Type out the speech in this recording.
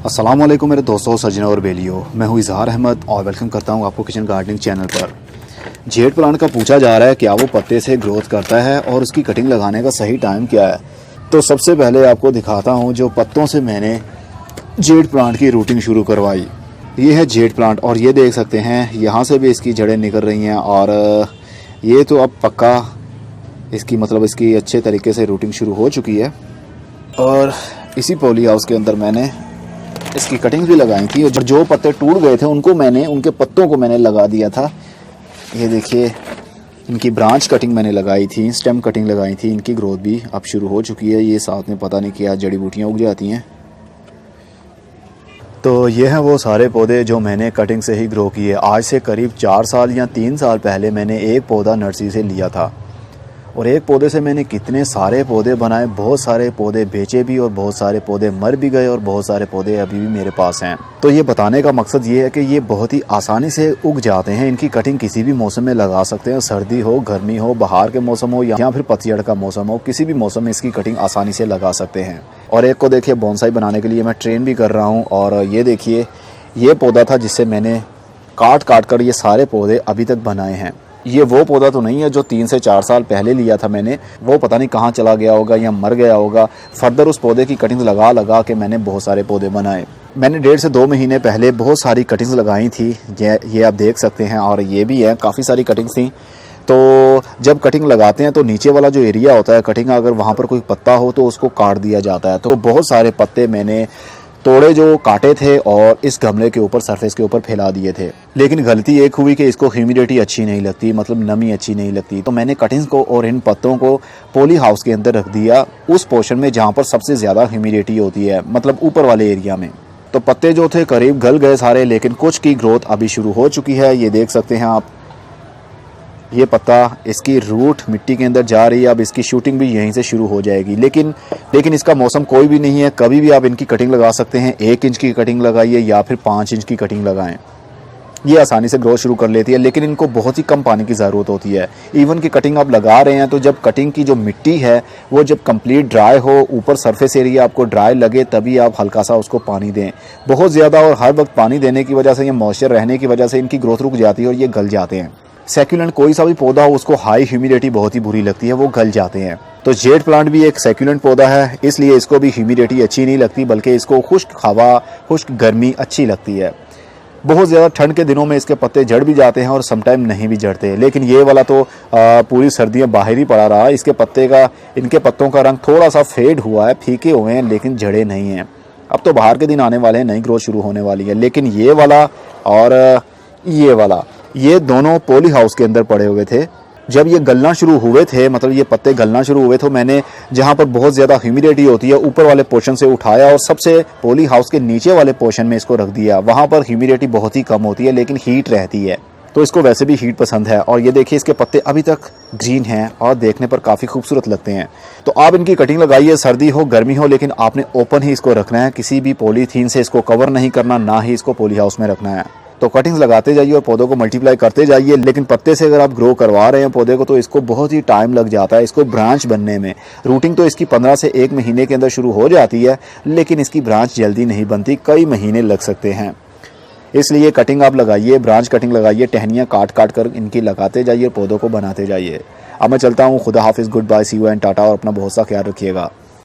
अस्सलामुअलैकुम मेरे दोस्तों, सज्जनों और बेलियों। मैं हूँ इजहार अहमद और वेलकम करता हूँ आपको किचन गार्डनिंग चैनल पर। जेड प्लांट का पूछा जा रहा है क्या वो पत्ते से ग्रोथ करता है और उसकी कटिंग लगाने का सही टाइम क्या है। तो सबसे पहले आपको दिखाता हूँ जो पत्तों से मैंने जेड प्लांट की रूटिंग शुरू करवाई। ये है जेड प्लांट और ये देख सकते हैं यहाँ से भी इसकी जड़ें निकल रही हैं और ये तो अब पक्का इसकी अच्छे तरीके से रूटिंग शुरू हो चुकी है। और इसी पॉली हाउस के अंदर मैंने इसकी कटिंग भी लगाई थी और जो पत्ते टूट गए थे उनके पत्तों को मैंने लगा दिया था। ये देखिए, इनकी ब्रांच कटिंग मैंने लगाई थी, स्टेम कटिंग लगाई थी। इनकी ग्रोथ भी अब शुरू हो चुकी है। ये साथ में पता नहीं क्या जड़ी बूटियाँ उग जाती हैं। तो ये हैं वो सारे पौधे जो मैंने कटिंग से ही ग्रो किए। आज से करीब 4 साल या 3 साल पहले मैंने एक पौधा नर्सरी से लिया था और एक पौधे से मैंने कितने सारे पौधे बनाए। बहुत सारे पौधे बेचे भी और बहुत सारे पौधे मर भी गए और बहुत सारे पौधे अभी भी मेरे पास हैं। तो ये बताने का मकसद ये है कि ये बहुत ही आसानी से उग जाते हैं। इनकी कटिंग किसी भी मौसम में लगा सकते हैं, सर्दी हो, गर्मी हो, बाहर के मौसम हो या फिर पतझड़ का मौसम हो, किसी भी मौसम में इसकी कटिंग आसानी से लगा सकते हैं। और एक को देखिए, बोनसाई बनाने के लिए मैं ट्रेन भी कर रहा हूँ। और ये देखिए, ये पौधा था जिससे मैंने काट कर ये सारे पौधे अभी तक बनाए हैं। ये वो पौधा तो नहीं है जो 3 से 4 साल पहले लिया था मैंने, वो पता नहीं कहाँ चला गया होगा या मर गया होगा। फर्दर उस पौधे की कटिंग लगा के मैंने बहुत सारे पौधे बनाए। मैंने 1.5 से 2 महीने पहले बहुत सारी कटिंग्स लगाई थी। ये आप देख सकते हैं और ये भी है, काफ़ी सारी कटिंग्स थी। तो जब कटिंग लगाते हैं तो नीचे वाला जो एरिया होता है कटिंग, अगर वहाँ पर कोई पत्ता हो तो उसको काट दिया जाता है। तो बहुत सारे पत्ते मैंने तोड़े जो काटे थे और इस गमले के ऊपर, सरफेस के ऊपर फैला दिए थे। लेकिन गलती एक हुई कि इसको ह्यूमिडिटी अच्छी नहीं लगती, मतलब नमी अच्छी नहीं लगती। तो मैंने कटिंग्स को और इन पत्तों को पॉली हाउस के अंदर रख दिया, उस पोर्शन में जहाँ पर सबसे ज़्यादा ह्यूमिडिटी होती है, मतलब ऊपर वाले एरिया में। तो पत्ते जो थे करीब गल गए सारे, लेकिन कुछ की ग्रोथ अभी शुरू हो चुकी है। ये देख सकते हैं आप, ये पत्ता, इसकी रूट मिट्टी के अंदर जा रही है। अब इसकी शूटिंग भी यहीं से शुरू हो जाएगी। लेकिन इसका मौसम कोई भी नहीं है, कभी भी आप इनकी कटिंग लगा सकते हैं। 1 इंच की कटिंग लगाइए या फिर 5 इंच की कटिंग लगाएं, ये आसानी से ग्रोथ शुरू कर लेती है। लेकिन इनको बहुत ही कम पानी की ज़रूरत होती है। इवन की कटिंग आप लगा रहे हैं तो जब कटिंग की जो मिट्टी है वो जब कंप्लीट ड्राई हो, ऊपर सरफेस एरिया आपको ड्राई लगे, तभी आप हल्का सा उसको पानी दें। बहुत ज़्यादा और हर वक्त पानी देने की वजह से, या मॉइस्चर रहने की वजह से इनकी ग्रोथ रुक जाती है और ये गल जाते हैं। सैक्यूलेंट कोई सा भी पौधा हो, उसको हाई ह्यूमिडिटी बहुत ही बुरी लगती है, वो गल जाते हैं। तो जेड प्लांट भी एक सैक्यूलेंट पौधा है, इसलिए इसको भी ह्यूमिडिटी अच्छी नहीं लगती, बल्कि इसको खुश्क हवा, खुश्क गर्मी अच्छी लगती है। बहुत ज़्यादा ठंड के दिनों में इसके पत्ते जड़ भी जाते हैं और समटाइम नहीं भी जड़ते। लेकिन ये वाला तो पूरी सर्दियाँ बाहर ही पड़ा रहा। इनके पत्तों का रंग थोड़ा सा फेड हुआ है, फीके हुए हैं, लेकिन जड़े नहीं हैं। अब तो बाहर के दिन आने वाले हैं, नई ग्रोथ शुरू होने वाली है। लेकिन ये वाला और ये वाला, ये दोनों पॉली हाउस के अंदर पड़े हुए थे। जब ये गलना शुरू हुए थे, मतलब ये पत्ते गलना शुरू हुए, तो मैंने जहाँ पर बहुत ज़्यादा ह्यूमिडिटी होती है ऊपर वाले पोर्शन से उठाया और सबसे पॉली हाउस के नीचे वाले पोर्शन में इसको रख दिया। वहाँ पर ह्यूमिडिटी बहुत ही कम होती है लेकिन हीट रहती है, तो इसको वैसे भी हीट पसंद है। और ये देखिए, इसके पत्ते अभी तक ग्रीन हैं और देखने पर काफ़ी खूबसूरत लगते हैं। तो आप इनकी कटिंग लगाइए, सर्दी हो, गर्मी हो, लेकिन आपने ओपन ही इसको रखना है। किसी भी पॉलीथीन से इसको कवर नहीं करना, ना ही इसको पॉली हाउस में रखना है। तो कटिंग्स लगाते जाइए और पौधों को मल्टीप्लाई करते जाइए। लेकिन पत्ते से अगर आप ग्रो करवा रहे हैं पौधे को, तो इसको बहुत ही टाइम लग जाता है इसको ब्रांच बनने में। रूटिंग तो इसकी 15 से 1 महीने के अंदर शुरू हो जाती है, लेकिन इसकी ब्रांच जल्दी नहीं बनती, कई महीने लग सकते हैं। इसलिए कटिंग आप लगाइए, ब्रांच कटिंग लगाइए, टहनियाँ काट कर इनकी लगाते जाइए, पौधों को बनाते जाइए। अब मैं चलता हूँ, खुदा हाफिज़, good bye, see you and tata, और अपना बहुत सा ख्याल रखिएगा।